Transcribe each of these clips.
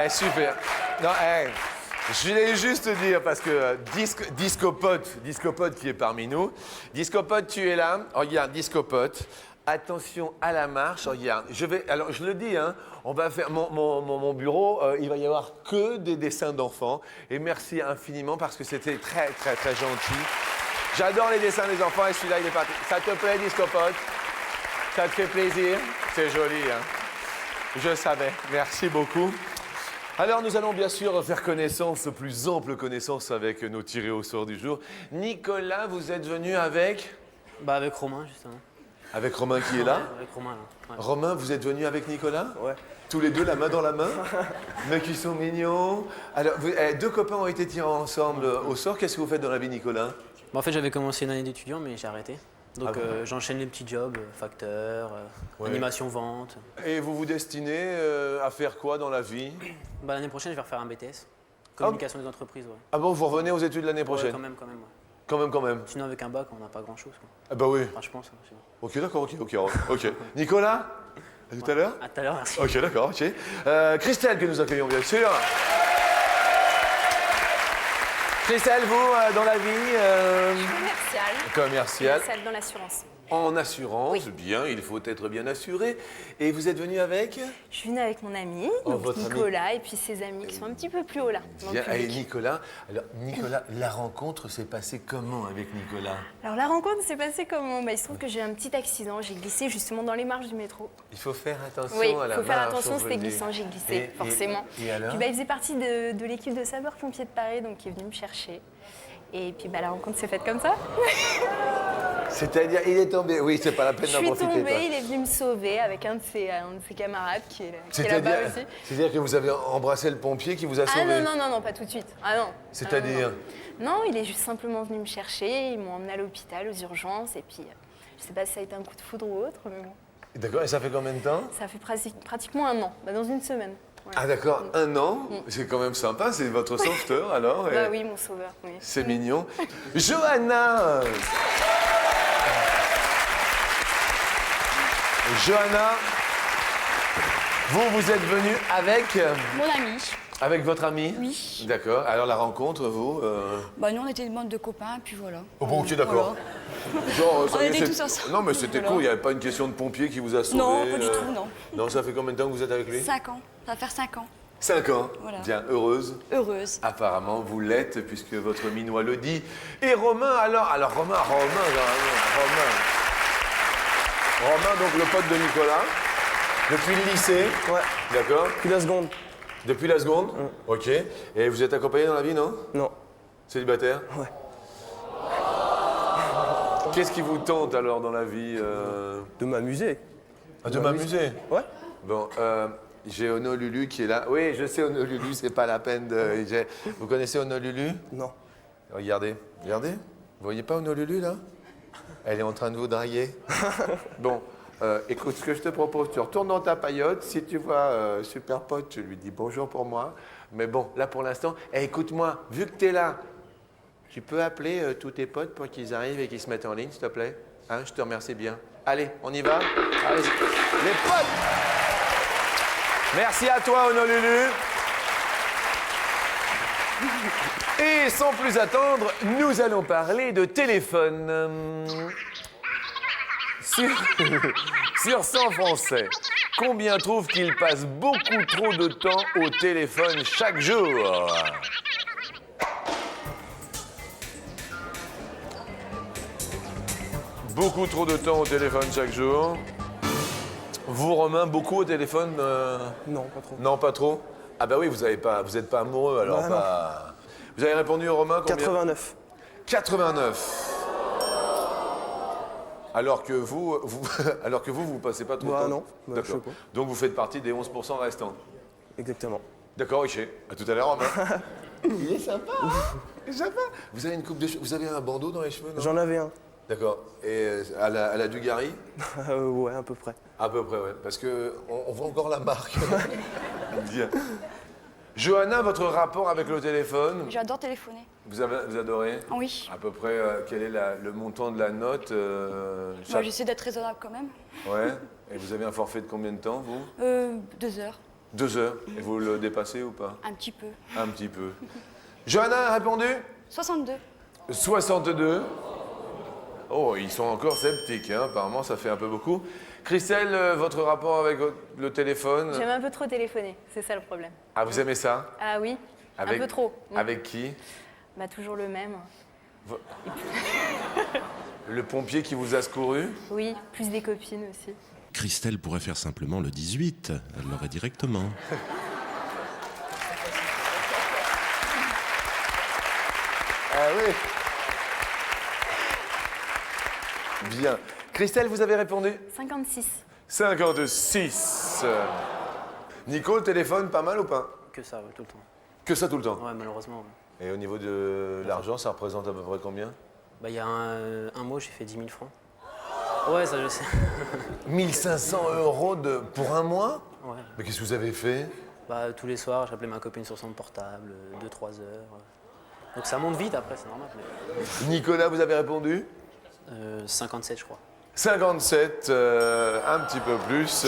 Ouais, super. Non, hey, je voulais juste dire, parce que Discopote qui est parmi nous. Discopote, tu es là. Regarde, Discopote. Attention à la marche. Regarde, alors je le dis, hein, on va faire mon bureau, il va y avoir que des dessins d'enfants. Et merci infiniment parce que c'était très, très, très gentil. J'adore les dessins des enfants et celui-là, il est parti. Ça te plaît, Discopote? Ça te fait plaisir? C'est joli, hein? Je savais. Merci beaucoup. Alors, nous allons bien sûr faire connaissance, plus ample connaissance avec nos tirés au sort du jour. Nicolas, vous êtes venu avec? Bah avec Romain, justement. Avec Romain qui est là? Avec Romain, là. Ouais. Romain, vous êtes venu avec Nicolas? Ouais. Tous les deux, la main dans la main? Mais qui sont mignons. Alors, deux copains ont été tirés ensemble au sort. Qu'est-ce que vous faites dans la vie, Nicolas? Bah, en fait, j'avais commencé une année d'étudiant, mais j'ai arrêté. Donc Ah bon j'enchaîne les petits jobs, facteur, Ouais. animation, vente. Et vous vous destinez à faire quoi dans la vie? Bah, l'année prochaine, je vais refaire un BTS. Communication des entreprises, ouais. Ah bon, vous revenez aux études l'année Ouais, prochaine? quand même, ouais. Quand même. Sinon, avec un bac, on n'a pas grand-chose, quoi. Ah bah oui. Enfin, je pense. Hein, sinon. Ok, d'accord, ok. Nicolas? À tout à l'heure? À tout à l'heure, merci. Ok, d'accord, ok. Christelle, que nous accueillons bien sûr. Christelle, vous, dans la vie commerciale, Commerciale dans l'assurance. en assurance, Oui. bien, il faut être bien assuré. Et vous êtes venu avec? Je suis venue avec mon ami, Oh, donc votre ami. Nicolas, et puis ses amis qui sont un petit peu plus haut là. dans le Bien, et public. Nicolas. Alors, Nicolas, la rencontre s'est passée comment avec Nicolas? Alors la rencontre s'est passée comment? Il se trouve que j'ai eu un petit accident, j'ai glissé justement dans les marches du métro. Il faut faire attention Oui, à la il faut faire marche, attention, on vous c'était le dit. glissant, j'ai glissé, forcément. Et alors? Puis il faisait partie de l'équipe de sapeurs-pompiers de Paris, donc il est venu me chercher. Et puis la rencontre s'est faite comme ça. C'est-à-dire, il est tombé. Oui, c'est pas la peine Je d'en suis profiter. toi. tombée, il est venu me sauver avec un de ses camarades qui est là-bas aussi. C'est-à-dire que vous avez embrassé le pompier qui vous a sauvé? Ah non, pas tout de suite. Ah non. C'est-à-dire? Non, il est juste simplement venu me chercher, ils m'ont emmené à l'hôpital, aux urgences, et puis je sais pas si ça a été un coup de foudre ou autre, mais bon. D'accord, et ça fait combien de temps? Ça fait pratiquement un an, dans une semaine. Voilà. Ah d'accord, un an, c'est quand même sympa, c'est votre sauveteur alors. Bah oui, mon sauveur, oui. C'est mignon. Johanna! Johanna, vous êtes venue avec? Mon ami. Avec votre ami? Oui. D'accord, alors la rencontre, vous? Bah nous on était une bande de copains, puis voilà. Oh bon, ok, d'accord. Voilà. Genre, On y est, était c'est- tous ensemble. Non mais c'était Voilà. cool, il n'y avait pas une question de pompier qui vous a sauvé? Non, pas du tout, non. Non, ça fait combien de temps que vous êtes avec lui? 5 ans. Ça va faire 5 ans. 5 ans. Voilà. Bien, heureuse? Heureuse. Apparemment, vous l'êtes, puisque votre minois le dit. Et Romain, alors Romain, donc le pote de Nicolas, depuis le lycée, Ouais. d'accord? Puis la seconde. Depuis la seconde? Ok. Et vous êtes accompagné dans la vie, non? Non. Célibataire? Ouais. Qu'est-ce qui vous tente alors dans la vie De m'amuser. De m'amuser? Ouais. Bon, j'ai Honolulu qui est là. Oui, je sais Honolulu, c'est pas la peine de... Vous connaissez Honolulu? Non. Regardez. Vous voyez pas Honolulu, là? Elle est en train de vous draguer. Bon, écoute, ce que je te propose, tu retournes dans ta paillote. Si tu vois Super Pote, tu lui dis bonjour pour moi. Mais bon, là, pour l'instant, écoute-moi, vu que tu es là, tu peux appeler tous tes potes pour qu'ils arrivent et qu'ils se mettent en ligne, s'il te plaît? Hein, je te remercie bien. Allez, on y va? Allez, les potes! Merci à toi, Honolulu. Et sans plus attendre, nous allons parler de téléphone. Sur 100 Français, combien trouvent qu'ils passent beaucoup trop de temps au téléphone chaque jour? Beaucoup trop de temps au téléphone chaque jour. Vous, Romain, beaucoup au téléphone Non, pas trop. Non, pas trop. Ah bah oui, vous n'êtes pas amoureux, alors Bah, pas... Vous avez répondu, Romain, combien? 89. 89. Alors que vous, vous passez pas trop de Bah temps. non, bah, je D'accord. sais pas. Donc vous faites partie des 11% restants. Exactement. D'accord, ok. À tout à l'heure, Romain. Il est sympa, hein? Il est sympa. Vous avez une coupe de cheveux, vous avez un bandeau dans les cheveux, non? J'en avais un. D'accord. Et à la Dugarry? Ouais, à peu près. À peu près, ouais. Parce que on voit encore la marque. Bien. Johanna, votre rapport avec le téléphone, J'adore téléphoner. vous adorez? Oui. À peu près, quel est le montant de la note Moi chaque- j'essaie d'être raisonnable quand même. Ouais. Et vous avez un forfait de combien de temps, vous? 2 heures. 2 heures. Et vous le dépassez ou pas? Un petit peu. Un petit peu. Johanna a répondu 62. 62. Oh, ils sont encore sceptiques, hein. Apparemment ça fait un peu beaucoup. Christelle, votre rapport avec le téléphone? J'aime un peu trop téléphoner, c'est ça le problème. Ah, vous aimez ça? Ah oui, Avec- un peu trop. Avec qui? Bah toujours le même. Le pompier qui vous a secouru? Oui, plus des copines aussi. Christelle pourrait faire simplement le 18, elle l'aurait directement. Ah oui. Bien. Christelle, vous avez répondu 56. 56. Nico, le téléphone, pas mal ou pas? Que ça, ouais, tout le temps. Que ça tout le temps. Ouais, malheureusement. Ouais. Et au niveau de l'argent, ça représente à peu près combien? Bah, il y a un mois, j'ai fait 10 000 francs. Ouais, ça, je sais. 1500 € pour un mois? Ouais. Mais qu'est-ce que vous avez fait? Bah, tous les soirs, j'appelais ma copine sur son portable, 2-3 heures. Donc ça monte vite après, c'est normal. mais- Nicolas, vous avez répondu 57, je crois. 57, un petit peu plus.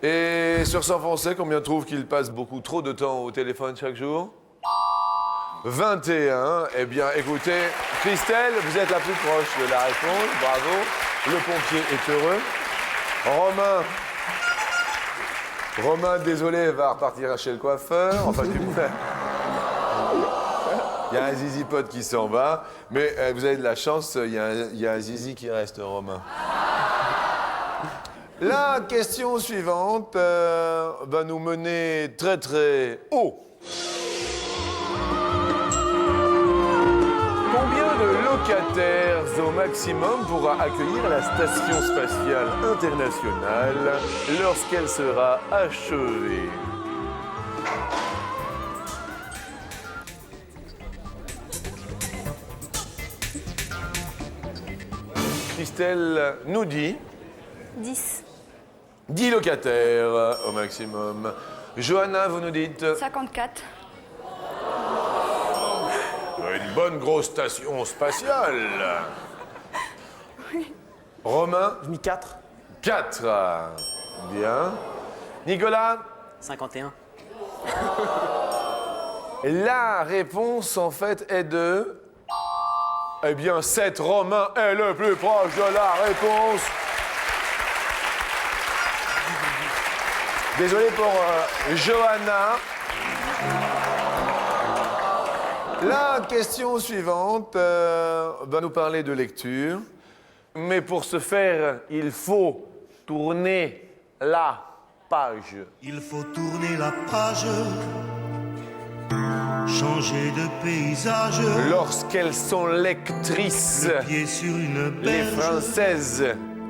Et sur San Français, combien trouve qu'il passe beaucoup trop de temps au téléphone chaque jour? 21. Eh bien, écoutez, Christelle, vous êtes la plus proche de la réponse. Bravo. Le pompier est heureux. Romain, désolé, va repartir chez le coiffeur. Enfin, du coup, il y a un zizi pote qui s'en va. Mais vous avez de la chance, il y a un zizi qui reste, Romain. La question suivante va nous mener très très haut. Combien de locataires au maximum pourra accueillir la Station spatiale internationale lorsqu'elle sera achevée? Christelle nous dit 10. 10 locataires au maximum. Johanna, vous nous dites 54. une bonne grosse station spatiale. Romain, J'ai mis 4. 4. Bien. Nicolas, 51. la réponse en fait est de... Eh bien, 7. Romain est le plus proche de la réponse. Désolé pour Johanna. La question suivante va nous parler de lecture. Mais pour ce faire, il faut tourner la page. Il faut tourner la page, changer de paysage, Lorsqu'elles sont lectrices, pied sur une les berge, Françaises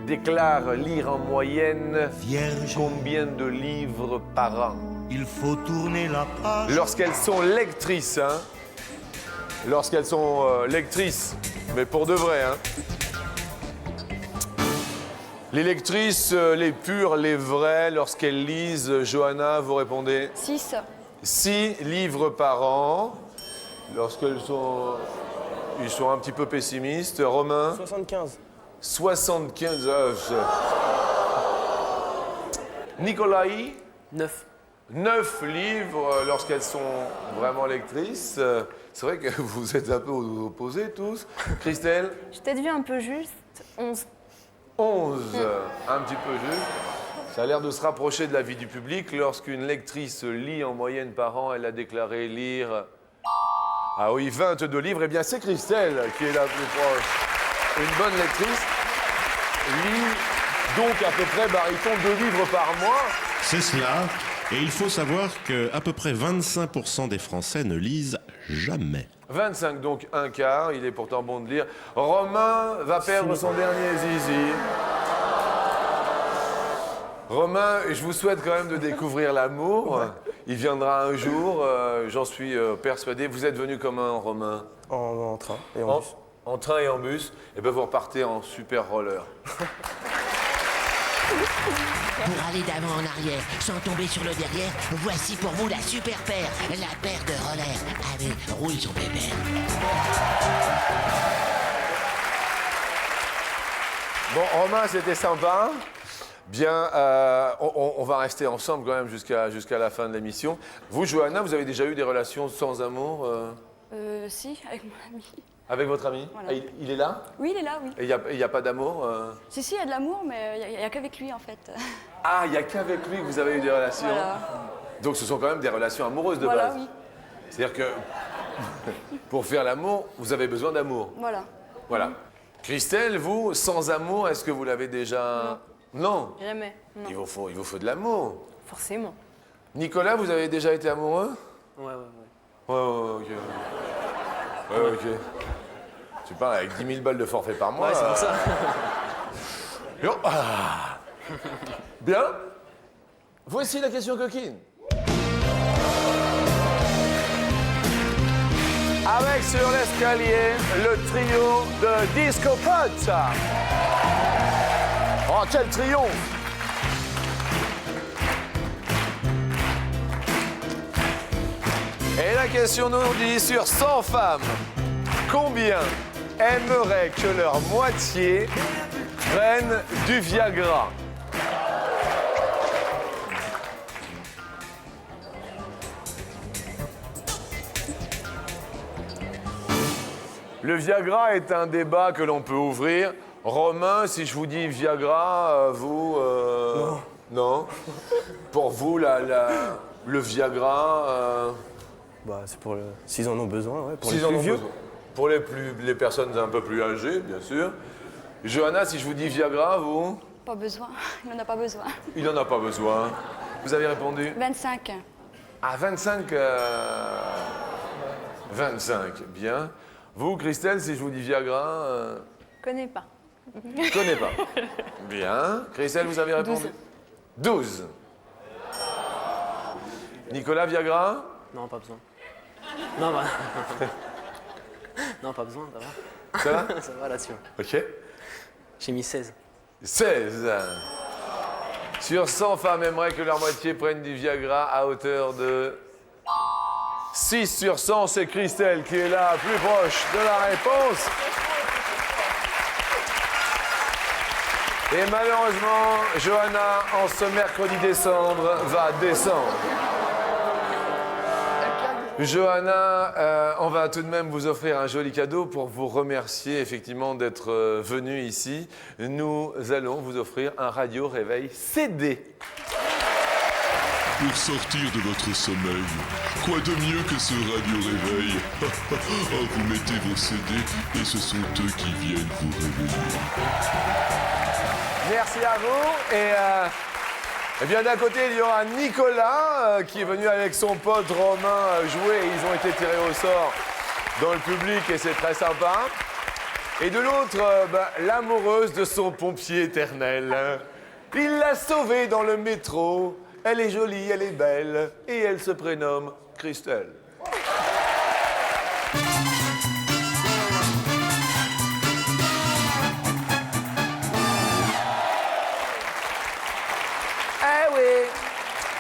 déclarent lire en moyenne vierge. combien de livres par an? Il faut tourner la page. Lorsqu'elles sont lectrices, hein? Lorsqu'elles sont lectrices, mais pour de vrai, hein? Les lectrices, les pures, les vraies, lorsqu'elles lisent, Johanna, vous répondez 6. 6 livres par an. Lorsqu'elles sont... Ils sont un petit peu pessimistes. Romain 75. 75 Nicolai 9. 9 livres lorsqu'elles sont vraiment lectrices. C'est vrai que vous êtes un peu opposés tous. Christelle J'ai peut-être vu un peu juste. 11. 11, un petit peu juste. Ça a l'air de se rapprocher de la vie du public. Lorsqu'une lectrice lit en moyenne par an, elle a déclaré lire... Ah oui, 22 livres. Eh bien, c'est Christelle qui est la plus proche. Une bonne lectrice lit donc à peu près, baryton, 2 livres par mois. C'est cela, et il faut savoir qu'à peu près 25% des Français ne lisent jamais. 25, donc un quart. Il est pourtant bon de lire. Romain va perdre son dernier zizi. Romain, je vous souhaite quand même de découvrir l'amour. Il viendra un jour, j'en suis persuadé. Vous êtes venu comment, Romain? En train et en bus. En train et en bus. Et bien vous repartez en super roller. Pour aller d'avant en arrière, sans tomber sur le derrière, voici pour vous la super paire, la paire de rollers. Allez, roule son bébé. Bon, Romain, c'était sympa. Bien, on va rester ensemble quand même jusqu'à la fin de l'émission. Vous, Johanna, vous avez déjà eu des relations sans amour Si, avec mon ami. avec votre ami? Voilà. Ah, il est là? Oui, il est là, oui. Et il n'y a pas d'amour Si, il y a de l'amour, mais il n'y a qu'avec lui, en fait. Ah, il n'y a qu'avec lui que vous avez eu des relations? Voilà. Donc ce sont quand même des relations amoureuses de Voilà, base? oui. C'est-à-dire que pour faire l'amour, vous avez besoin d'amour? Voilà. Voilà. Christelle, vous, sans amour, est-ce que vous l'avez déjà... Non. Jamais. Non, Il vous faut de l'amour. forcément. Nicolas, vous avez déjà été amoureux? Ouais. Ouais, ok. Ouais, ok. Tu parles avec 10 000 balles de forfait par mois. Ouais, c'est pour ça. Yo, ah. Bien. Voici la question coquine. Avec sur l'escalier le trio de Disco Pot. Oh, quel triomphe! Et la question nous dit, sur 100 femmes, combien aimeraient que leur moitié prenne du Viagra? Le Viagra est un débat que l'on peut ouvrir. Romain, si je vous dis Viagra, vous... Non. Pour vous, le Viagra... Bah, c'est pour s'ils en ont besoin, ouais. Pour s'ils les en plus ont vieux. besoin. Pour les personnes un peu plus âgées, bien sûr. Johanna, si je vous dis Viagra, vous... Pas besoin. Il n'en a pas besoin. Il n'en a pas besoin. Vous avez répondu 25. à 25. 25, bien. Vous, Christelle, si je vous dis Viagra, Connais pas. je connais pas. Bien. Christelle, vous avez répondu 12. Nicolas, Viagra? Non, pas besoin. Non, bah... non, pas besoin, ça va. Ça va? Ça va là-dessus. Ok. J'ai mis 16. 16. Sur 100 femmes aimeraient que leur moitié prenne du Viagra à hauteur de 6 sur 100. C'est Christelle qui est là, plus proche de la réponse. Et malheureusement, Johanna, en ce mercredi décembre, va descendre. Johanna, on va tout de même vous offrir un joli cadeau pour vous remercier effectivement d'être venu ici. Nous allons vous offrir un radio réveil CD. Pour sortir de votre sommeil, quoi de mieux que ce radio réveil? Vous mettez vos CD et ce sont eux qui viennent vous réveiller. Merci à vous. Et bien d'un côté, il y aura Nicolas qui est venu avec son pote Romain jouer. Ils ont été tirés au sort dans le public et c'est très sympa. Et de l'autre, l'amoureuse de son pompier éternel. Il l'a sauvée dans le métro. Elle est jolie, elle est belle et elle se prénomme Christelle. Eh oui!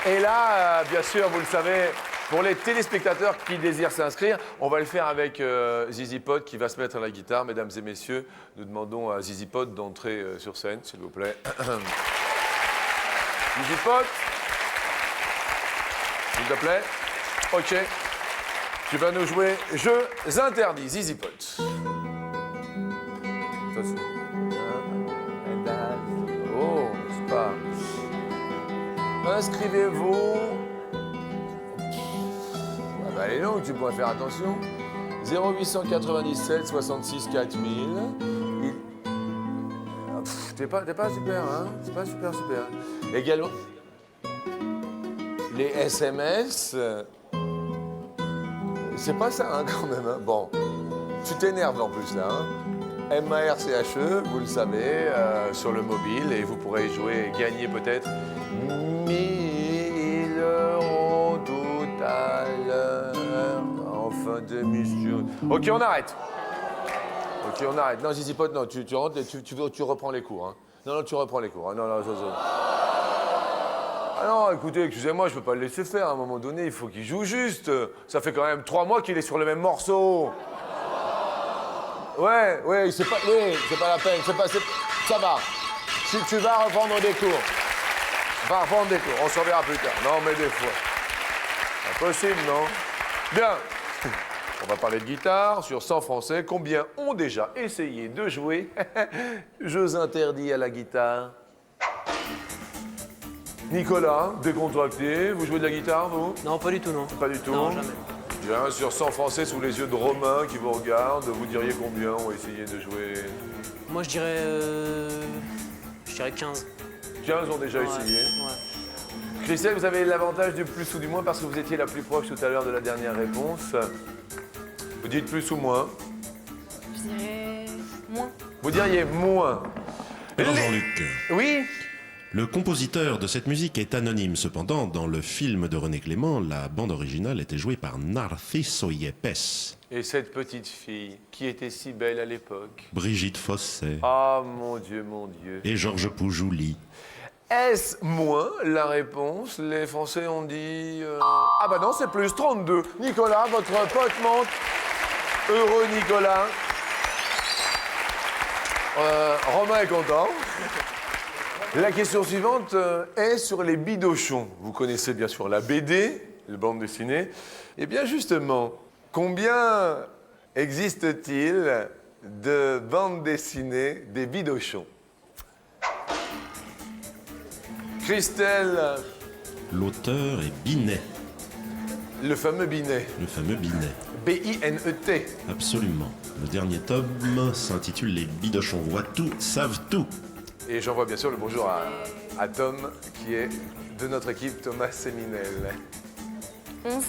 Et là, bien sûr, vous le savez, pour les téléspectateurs qui désirent s'inscrire, on va le faire avec Zizi Pod qui va se mettre à la guitare. Mesdames et messieurs, nous demandons à Zizi Pod d'entrer sur scène, s'il vous plaît. Zizi Pod, s'il te plaît. Ok. Tu vas nous jouer Jeux interdits, Zizi Pod. Ça, c'est... Oh, c'est pas... Inscrivez-vous. Ah bah, elle est longue, tu pourrais faire attention. 0897 66 4000. T'es pas super, hein? C'est pas super. Également, les SMS. C'est pas ça, hein, quand même. Hein. Bon, tu t'énerves en plus, là. Hein. MARCHE, vous le savez, sur le mobile, et vous pourrez jouer et gagner peut-être 1 000 € tout à l'heure, en fin d'émission. Ok, on arrête. Non, Zizi Pod, non, tu rentres, tu reprends les cours. Hein. Non, tu reprends les cours. Hein. Non, ça. Ah non, écoutez, excusez-moi, je peux pas le laisser faire. À un moment donné, il faut qu'il joue juste. Ça fait quand même 3 mois qu'il est sur le même morceau. Ouais, c'est pas la peine. Ça va. Tu vas reprendre des cours. Enfin, reprendre des cours, on s'en verra plus tard. Non, mais des fois. Impossible, non? Bien. On va parler de guitare. Sur 100 Français, combien ont déjà essayé de jouer jeux interdits à la guitare? Nicolas, décontracté, vous jouez de la guitare, vous? Non, pas du tout, non. Pas du tout? Non, jamais. Bien, sur 100 Français, sous les yeux de Romain qui vous regarde, vous diriez combien ont essayé de jouer? Moi, je dirais 15. 15 ont déjà essayé. Ouais. Christelle, vous avez l'avantage du plus ou du moins parce que vous étiez la plus proche tout à l'heure de la dernière réponse. Vous dites plus ou moins? Je dirais moins. Vous diriez moins. Alors Jean-Luc, Oui? le compositeur de cette musique est anonyme. Cependant, dans le film de René Clément, la bande originale était jouée par Narciso Yepes, Et cette petite fille qui était si belle à l'époque? Brigitte Fossé Ah, mon Dieu, mon Dieu. et Georges Poujouli. Est-ce moins la réponse? Les Français ont dit... Ah bah non, c'est plus, 32. Nicolas, votre pote monte. Heureux Nicolas. Romain est content. La question suivante est sur les bidochons. Vous connaissez bien sûr la BD, la bande dessinée. Eh bien justement, combien existe-t-il de bandes dessinées des bidochons? Christelle, L'auteur est Binet, le fameux Binet. le fameux Binet. B-I-N-E-T. Absolument. Le dernier tome s'intitule Les bidochons voient tout, savent tout. Et j'envoie bien sûr le bonjour à Tom, qui est de notre équipe, Thomas Séminel. 11.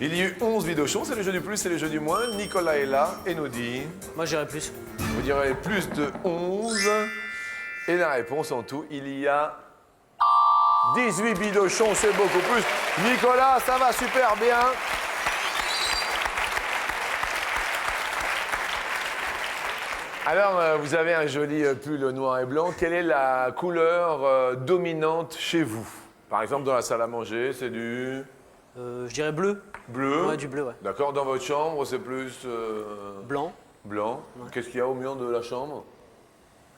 Il y a eu 11 bidochons, c'est le jeu du plus, c'est le jeu du moins. Nicolas est là et nous dit... Moi, je dirais plus. Vous direz plus de 11. Et la réponse en tout, il y a 18 bidochons, c'est beaucoup plus. Nicolas, ça va super bien. Alors, vous avez un joli pull noir et blanc. Quelle est la couleur dominante chez vous? Par exemple, dans la salle à manger, c'est du Je dirais bleu. bleu. Ouais, du bleu, ouais. D'accord, dans votre chambre, c'est plus Blanc. blanc. Qu'est-ce qu'il y a au mur de la chambre?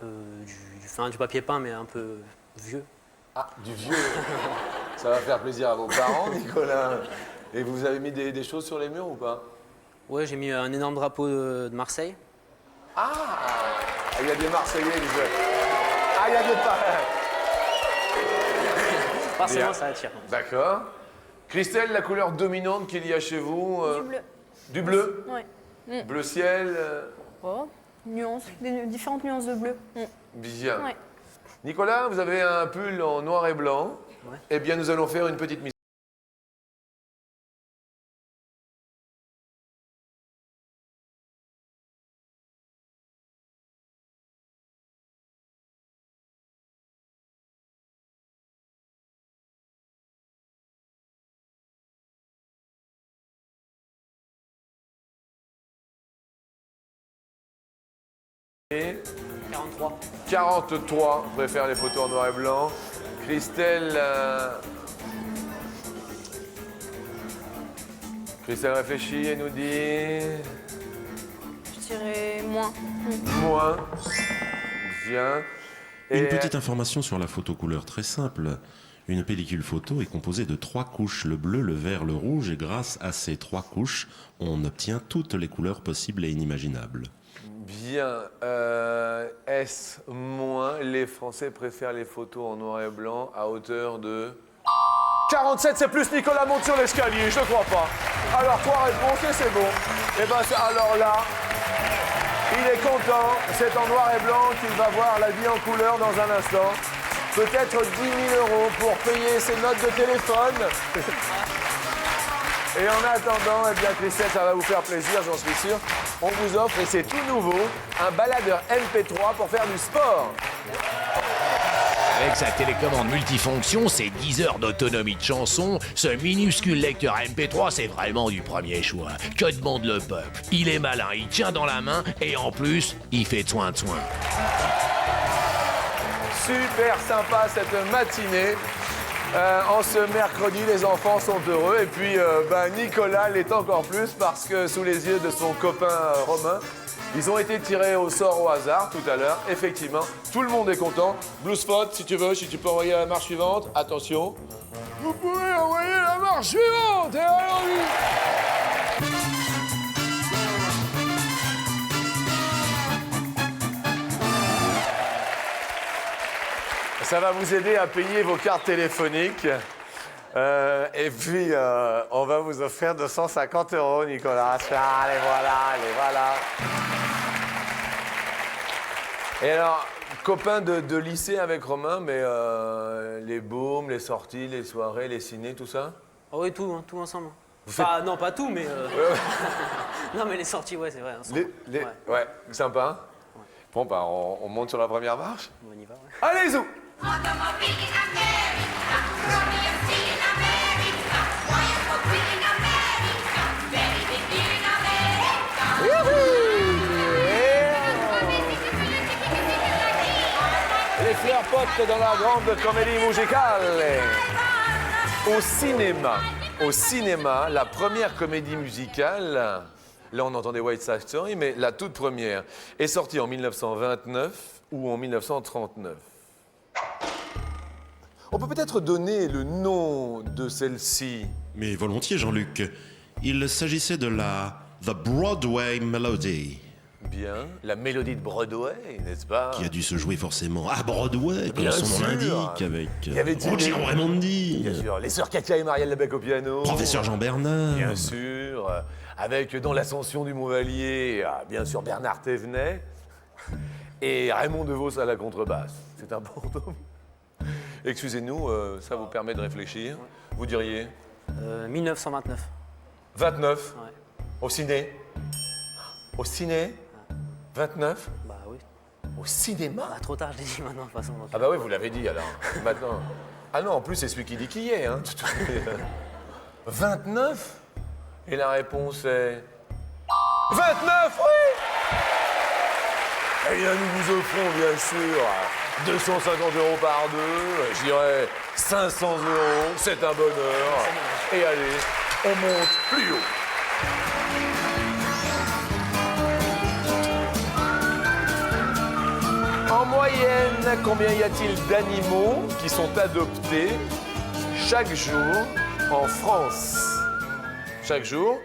Du papier peint, mais un peu vieux. Ah, du vieux. Ça va faire plaisir à vos parents, Nicolas. Et vous avez mis des choses sur les murs ou pas? Ouais, j'ai mis un énorme drapeau de Marseille. Ah, il y a des Marseillais, Lisa. Ah, il y a des... Forcément, Bien. ça attire. D'accord. Christelle, la couleur dominante qu'il y a chez vous? Du bleu. Du bleu? Ouais. Bleu ciel? Oh, nuances, différentes nuances de bleu. Bien. Ouais. Nicolas, vous avez un pull en noir et blanc. Ouais. Eh bien, nous allons faire une petite mise. Et 43. 43, je préfère les photos en noir et blanc. Christelle... Christelle réfléchit et nous dit... Je dirais moins. Moins. Bien. Une petite information sur la photo couleur très simple. Une pellicule photo est composée de 3 couches, le bleu, le vert, le rouge, et grâce à ces 3 couches, on obtient toutes les couleurs possibles et inimaginables. Bien. S moins, les Français préfèrent les photos en noir et blanc à hauteur de... 47, c'est plus. Nicolas monte sur l'escalier, je ne crois pas. Alors, 3 réponses et c'est bon. Et bien, alors là, il est content. C'est en noir et blanc qu'il va voir la vie en couleur dans un instant. Peut-être 10 000 € pour payer ses notes de téléphone. Et en attendant, eh bien, Christelle, ça va vous faire plaisir, j'en suis sûr. On vous offre, et c'est tout nouveau, un baladeur MP3 pour faire du sport. Avec sa télécommande multifonction, ses 10 heures d'autonomie de chanson, ce minuscule lecteur MP3, c'est vraiment du premier choix. Que demande le peuple? Il est malin, il tient dans la main et en plus, il fait de soin. Super sympa cette matinée. En ce mercredi, les enfants sont heureux. Et puis, Nicolas l'est encore plus parce que sous les yeux de son copain Romain, Ils ont été tirés au sort au hasard tout à l'heure. Effectivement, tout le monde est content. Blue Spot, si tu veux, si tu peux envoyer la marche suivante. Attention. Vous pouvez envoyer la marche suivante. Et allons-y. Ça va vous aider à payer vos cartes téléphoniques. Et puis, on va vous offrir 250 €, Nicolas. Allez, voilà. Et alors, copain de lycée avec Romain, mais les baumes, les sorties, les soirées, les ciné, tout ça? Ah oui, tout, hein, tout ensemble. Vous Enfin, non, pas tout, mais... non, mais les sorties, ouais, c'est vrai, ensemble. Ouais, sympa. Ouais. Bon, bah, on monte sur la première marche. On y va, ouais. Allez, zou! Les fleurs potent dans la grande comédie musicale. Au cinéma, la première comédie musicale, là on entendait West Side Story, mais la toute première est sortie en 1929 ou en 1939. On peut peut-être donner le nom de celle-ci. Mais volontiers, Jean-Luc. Il s'agissait de la The Broadway Melody. Bien, la mélodie de Broadway, n'est-ce pas? Qui a dû se jouer forcément à Broadway, comme Bien son nom sûr. l'indique, avec avait-il Ruggiero Raimondi, Bien sûr, les sœurs Katia et Marielle Lebec au piano. Professeur Jean Bernard. Bien sûr, avec dans l'ascension du Montvallier, bien sûr Bernard Thévenet et Raymond DeVos à la contrebasse. C'est important. Excusez-nous, ça vous permet de réfléchir. Vous diriez 1929. 29. Ouais. Au ciné. Au ciné 29. Bah oui. Au cinéma. Bah, trop tard, je l'ai dit maintenant, de toute façon. Donc... Ah bah oui, vous l'avez dit alors. Maintenant. Ah non, en plus, c'est celui qui dit qui est. Hein. 29. Et la réponse est... 29, oui. Eh bien, nous vous offrons, bien sûr, 250 € par deux. Je dirais 500 €. C'est un bonheur. Et allez, on monte plus haut. En moyenne, combien y a-t-il d'animaux qui sont adoptés chaque jour en France? Chaque jour,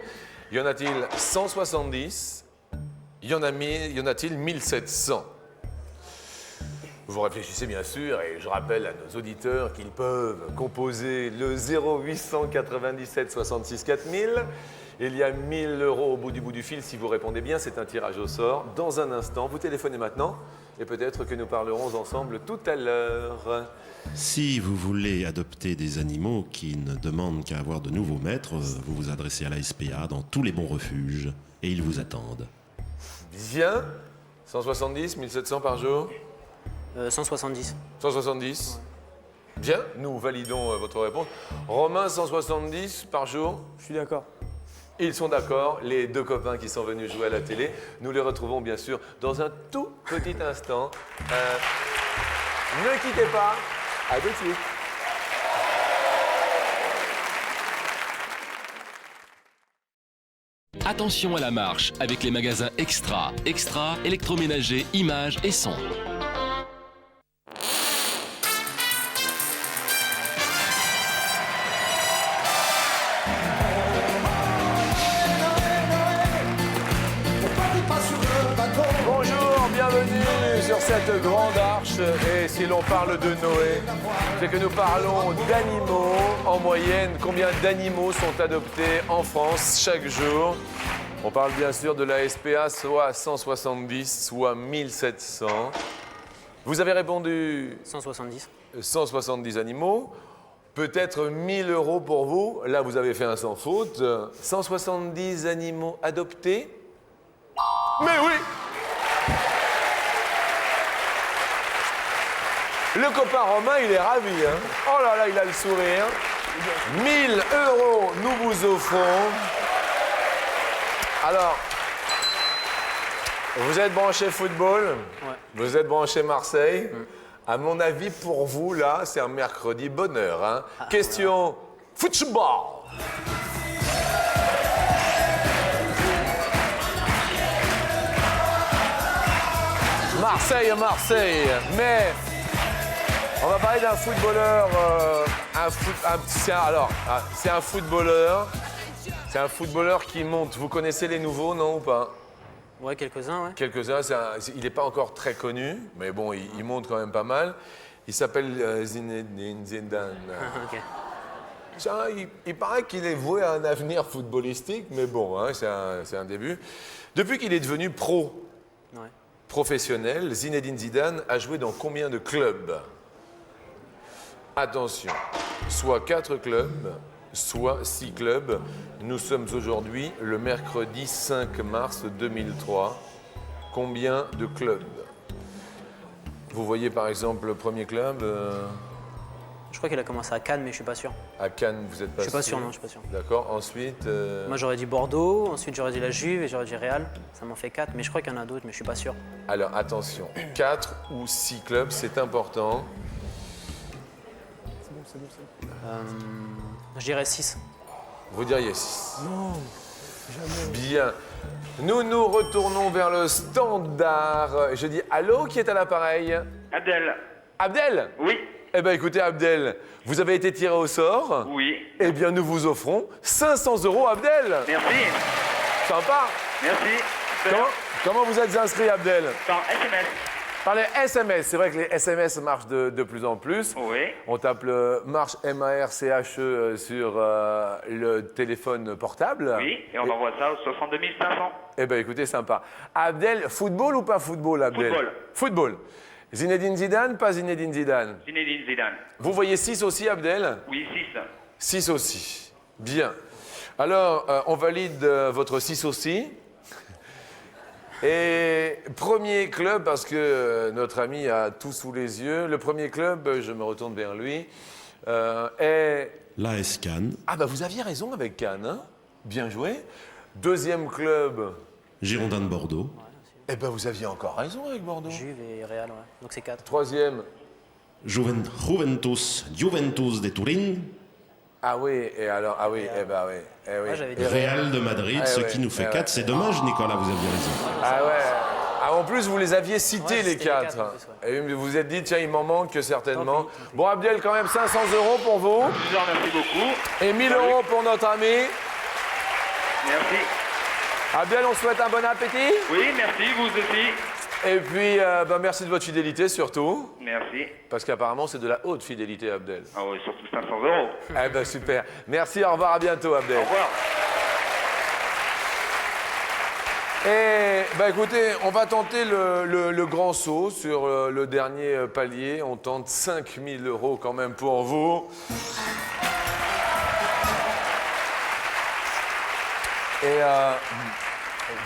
y en a-t-il 170? Y en a-t-il 1700? Vous réfléchissez bien sûr, et je rappelle à nos auditeurs qu'ils peuvent composer le 0897 66 4000. Il y a 1000 € au bout du fil si vous répondez bien, c'est un tirage au sort. Dans un instant, vous téléphonez maintenant et peut-être que nous parlerons ensemble tout à l'heure. Si vous voulez adopter des animaux qui ne demandent qu'à avoir de nouveaux maîtres, vous vous adressez à la SPA dans tous les bons refuges et ils vous attendent. Bien. 170, 1700 par jour 170. 170. Bien, nous validons votre réponse. Romain, 170 par jour? Je suis d'accord. Ils sont d'accord, les deux copains qui sont venus jouer à la télé. Nous les retrouvons bien sûr dans un tout petit instant. Ne quittez pas, à tout de suite. Attention à la marche avec les magasins Extra, électroménager, images et son. Bonjour, bienvenue sur cette grande arche. Et si l'on parle de Noé, c'est que nous parlons d'animaux. En moyenne, combien d'animaux sont adoptés en France chaque jour? On parle bien sûr de la SPA, soit 170, soit 1700. Vous avez répondu 170. 170 animaux. Peut-être 1000 € pour vous. Là, vous avez fait un sans faute. 170 animaux adoptés. Mais oui! Le copain Romain, il est ravi. Hein? Oh là là, il a le sourire. 1000 € nous vous offrons. Alors, vous êtes branché football, Ouais. Vous êtes branché Marseille. À mon avis, pour vous, là, c'est un mercredi bonheur. Hein? Question football. Marseille, Marseille. Mais on va parler d'un footballeur. C'est un footballeur. C'est un footballeur qui monte. Vous connaissez les nouveaux, non ou pas? Ouais, quelques-uns, ouais. Quelques-uns. Il n'est pas encore très connu, mais bon, il monte quand même pas mal. Il s'appelle Zinedine Zidane. Ok. Ça, il paraît qu'il est voué à un avenir footballistique, mais bon, hein, c'est un début. Depuis qu'il est devenu professionnel, Zinedine Zidane a joué dans combien de clubs? Attention, soit 4 clubs, soit 6 clubs. Nous sommes aujourd'hui le mercredi 5 mars 2003. Combien de clubs? Vous voyez par exemple le premier club Je crois qu'il a commencé à Cannes, mais je suis pas sûr. à Cannes, vous êtes pas Je suis pas sûr, non, je suis pas sûr. D'accord, ensuite... Moi, j'aurais dit Bordeaux, ensuite j'aurais dit la Juve et j'aurais dit Real. Ça m'en fait 4, mais je crois qu'il y en a d'autres, mais je suis pas sûr. Alors attention, 4 ou 6 clubs, c'est important. Je dirais 6. Vous diriez 6. Non, jamais. Bien. Nous nous retournons vers le standard. Je dis allô, qui est à l'appareil? Abdel. Abdel? Oui. Eh bien écoutez Abdel, vous avez été tiré au sort. Oui. Eh bien nous vous offrons 500 € Abdel. Merci. Sympa. Merci. Comment vous êtes inscrit Abdel? Par SMS. Par les SMS, c'est vrai que les SMS marchent de plus en plus. Oui. On tape le marche MARCHE sur le téléphone portable. Oui, et on envoie ça au 62 500. Eh bien, écoutez, sympa. Abdel, football ou pas football, Abdel? Football. Football. Zinedine Zidane, pas Zinedine Zidane? Zinedine Zidane. Vous voyez 6 aussi, Abdel? Oui, 6. 6 aussi. Bien. Alors, on valide votre 6 aussi. Et premier club, parce que notre ami a tout sous les yeux, le premier club, je me retourne vers lui, est... L'AS Cannes. Ah bah vous aviez raison avec Cannes, hein? Bien joué. Deuxième club... Girondins de Bordeaux. Eh ben vous aviez encore raison avec Bordeaux. Juve et Real, ouais. Donc c'est 4. Troisième... Juventus de Turin. Ah oui, et alors, ah oui, eh ben oui. Eh oui. Ouais, j'avais dit Et Real de Madrid, ce qui nous fait 4. C'est dommage, Nicolas, vous aviez raison. Ah ouais. Ah, en plus, vous les aviez cités, Ouais, les c'était 4. les quatre, en plus, Et vous vous êtes dit, tiens, il m'en manque certainement. Tant pis. Bon, Abdel, quand même 500 € pour vous. Merci beaucoup. Et 1000 € pour notre ami. Merci. Abdel, on souhaite un bon appétit. Oui, merci, vous aussi. Et puis, merci de votre fidélité surtout. Merci. Parce qu'apparemment, c'est de la haute fidélité, Abdel. Ah oui, surtout 500 €. Eh ben super. Merci, au revoir, à bientôt, Abdel. Au revoir. Et écoutez, on va tenter le grand saut sur le dernier palier. On tente 5 000 € quand même pour vous. Et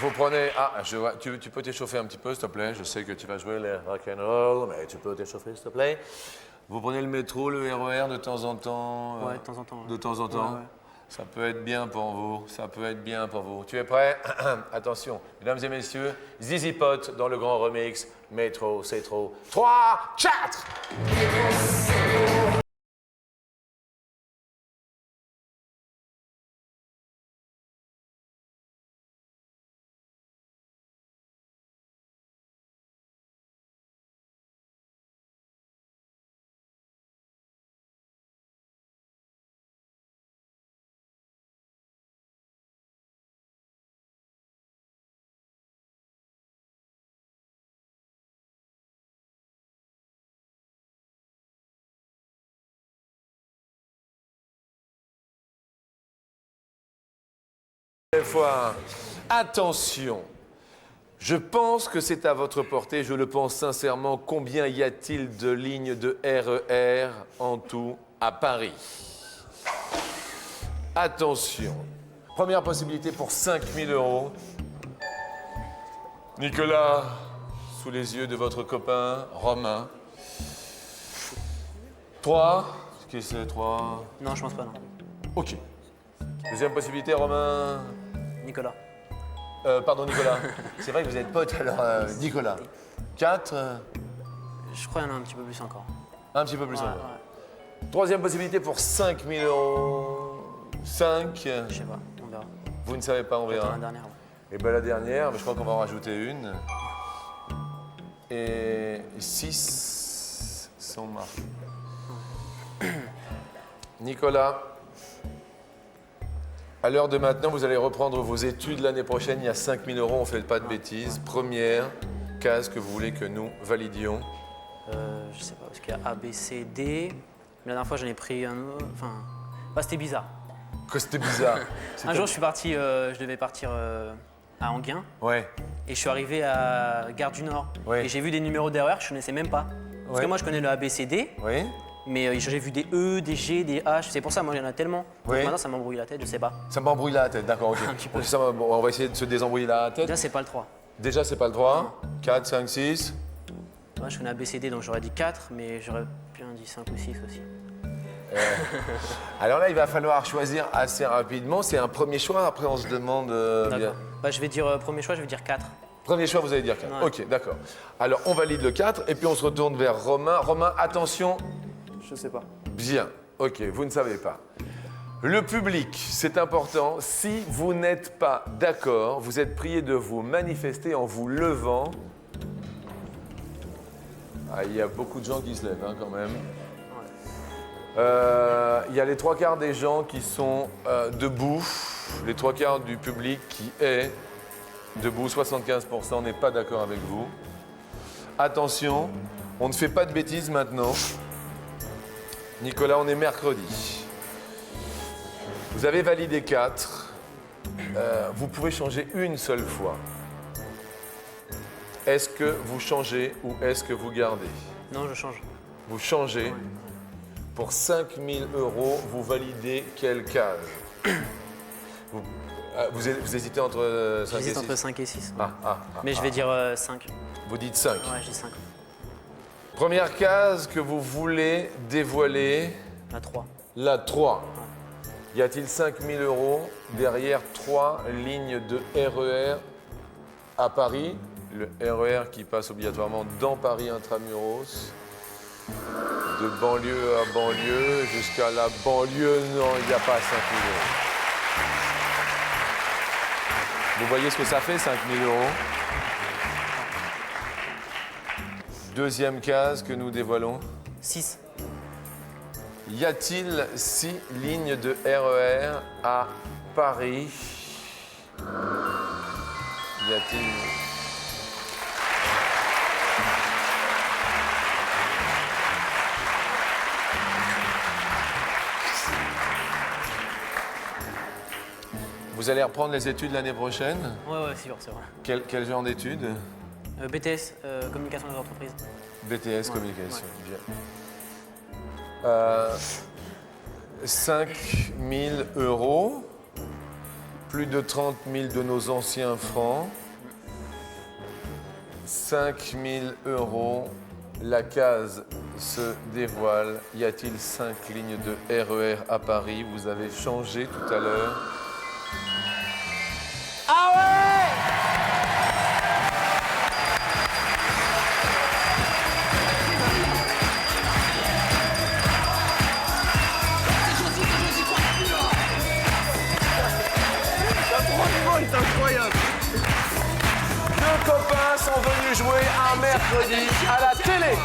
vous prenez... Ah, tu peux t'échauffer un petit peu, s'il te plaît. Je sais que tu vas jouer les rock'n'roll, mais tu peux t'échauffer, s'il te plaît. Vous prenez le métro, le RER de temps en temps. Ouais, de temps en temps. Ouais. De temps en temps. Ouais. Ça peut être bien pour vous, ça peut être bien pour vous. Tu es prêt? Attention, mesdames et messieurs, Zizi Pot dans le grand remix. Métro, c'est trop. 3, 4. Fois. Attention, je pense que c'est à votre portée, je le pense sincèrement. Combien y a-t-il de lignes de RER en tout à Paris? Attention, première possibilité pour 5 000 €. Nicolas, sous les yeux de votre copain Romain. 3, qu'est-ce que c'est 3? Non, je pense pas, non. Ok. Deuxième possibilité, Romain. Nicolas. Pardon, Nicolas. C'est vrai que vous êtes potes, alors Nicolas. 4. Je crois qu'il y en a un petit peu plus encore. Un petit peu plus Ouais, encore. ouais. Troisième possibilité pour 5 000 €. 5. Je sais pas, on verra. Vous ne savez pas, on Peut-être verra. la dernière, ouais. Et bien la dernière, mais je crois qu'on va en rajouter une. et 6 sont marqués. Nicolas, à l'heure de maintenant, vous allez reprendre vos études l'année prochaine. Il y a 5 000 €, on ne fait pas de bêtises. Première case que vous voulez que nous validions. Je sais pas, parce qu'il y a A, B, C, D. Mais la dernière fois, j'en ai pris un autre. Enfin, bah, c'était bizarre. Que c'était bizarre. Un jour, je suis parti, je devais partir à Enghien. Ouais. Et je suis arrivé à Gare du Nord. Ouais. Et j'ai vu des numéros d'erreur, je ne connaissais même pas. Parce que moi, je connais le A, B, C, D. Oui. Mais j'ai vu des E, des G, des H. C'est pour ça, moi, il y en a tellement. Donc Oui. maintenant, ça m'embrouille la tête, je sais pas. Ça m'embrouille la tête, d'accord, ok. Un petit peu. Ok, on va essayer de se désembrouiller la tête. Déjà, c'est pas le 3. Déjà, c'est pas le 3. 4, 5, 6. Moi, je connais A, B, C, D, donc j'aurais dit 4, mais j'aurais bien dit 5 ou 6 aussi. Alors là, il va falloir choisir assez rapidement. C'est un premier choix, après on se demande... D'accord. Bah, je vais dire premier choix, je vais dire 4. Premier choix, vous allez dire 4. Ouais. Ok, d'accord. Alors, on valide le 4 et puis on se retourne vers Romain. Romain, attention. Je sais pas. Bien, ok, vous ne savez pas. Le public, c'est important. Si vous n'êtes pas d'accord, vous êtes prié de vous manifester en vous levant. Ah, il y a beaucoup de gens qui se lèvent, hein, quand même. Il y a les 3/4 des gens qui sont debout, les 3/4 du public qui est debout, 75% n'est pas d'accord avec vous. Attention, on ne fait pas de bêtises maintenant. Nicolas, on est mercredi. Vous avez validé 4. Vous pouvez changer une seule fois. Est-ce que vous changez ou est-ce que vous gardez? Non, je change. Vous changez. Ouais. Pour 5 000 €, vous validez quelle case? Vous hésitez entre 5 et 6? J'hésite entre 5 et 6. Mais je vais dire 5. Vous dites 5? Ouais, je dis 5. Première case que vous voulez dévoiler? La 3. La 3. Y a-t-il 5 000 € derrière 3 lignes de RER à Paris? Le RER qui passe obligatoirement dans Paris intramuros. De banlieue à banlieue jusqu'à la banlieue, non, il n'y a pas 5 000 €. Vous voyez ce que ça fait, 5 000 €? Deuxième case que nous dévoilons. 6. Y a-t-il 6 lignes de RER à Paris? Y a-t-il... Vous allez reprendre les études l'année prochaine? Ouais, c'est sûr, c'est vrai. Quel genre d'études? BTS, communication des entreprises. BTS, Ouais, communication, ouais. bien. 5 000 €, plus de 30 000 de nos anciens francs. 5 000 €, la case se dévoile. Y a-t-il 5 lignes de RER à Paris? Vous avez changé tout à l'heure. Ah ouais! C'est incroyable! Deux copains sont venus jouer un mercredi à la télé.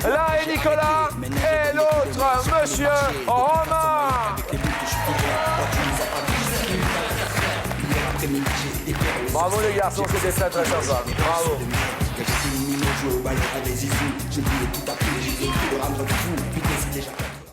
Là est Nicolas et l'autre, monsieur Romain. Bravo les garçons, c'était très très sympa. Bravo.